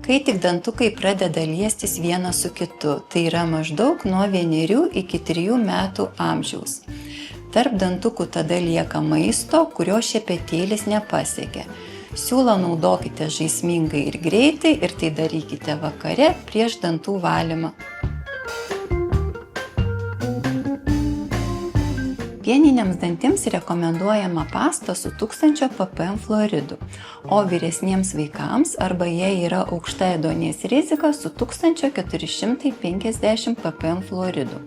Kai tik dantukai pradeda liestis vienas su kitu, tai yra maždaug nuo 1 iki 3 metų amžiaus. Tarp dantukų tada lieka maisto, kurio šepetėlis nepasiekia. Siūlą naudokite žaismingai ir greitai ir tai darykite vakare prieš dantų valymą. Pieniniams dantims rekomenduojama pasta su 1000 ppm fluoridu, o vyresniems vaikams arba jei yra aukšta ėduonies rizika su 1450 ppm fluoridu.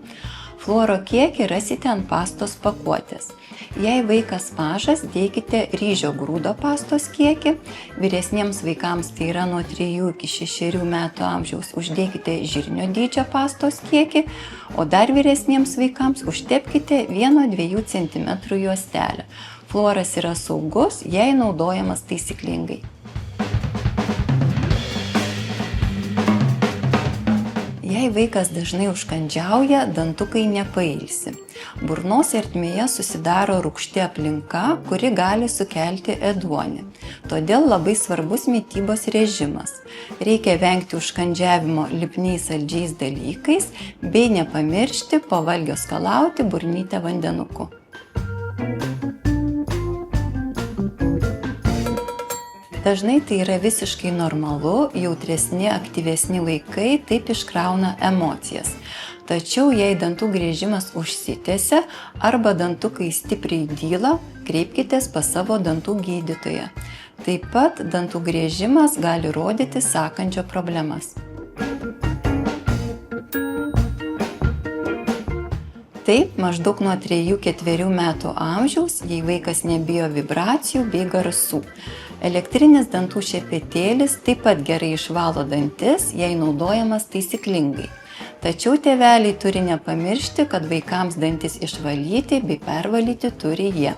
Fluoro kiekį rasite ant pastos pakuotės. Jei vaikas mažas, dėkite ryžio grūdo pastos kiekį, vyresniems vaikams tai yra nuo 3 iki 6 metų amžiaus uždėkite žirnio dydžio pastos kiekį, o dar vyresniems vaikams užtepkite 1-2 cm juostelę. Fluoras yra saugus, jei naudojamas taisyklingai. Jei vaikas dažnai užkandžiauja, dantukai nepailsi. Burnos ertmėje susidaro rūgšti aplinka, kuri gali sukelti ėduonį. Todėl labai svarbus mitybos režimas. Reikia vengti užkandžiavimo lipniais saldžiais dalykais, bei nepamiršti po valgio skalauti burnytę vandenuku. Dažnai tai yra visiškai normalu, jautresni, aktyvesni vaikai taip iškrauna emocijas. Tačiau jei dantų griežimas užsitęsia arba dantukai stipriai dyla, kreipkitės pas savo dantų gydytoją. Taip pat dantų griežimas gali rodyti sąkandžio problemas. Taip, maždaug nuo 3-4 metų amžiaus, jei vaikas nebijo vibracijų bei garsų. Elektrinis dantų šepetėlis taip pat gerai išvalo dantis, jei naudojamas taisyklingai. Tačiau tėveliai turi nepamiršti, kad vaikams dantis išvalyti bei pervalyti turi jie.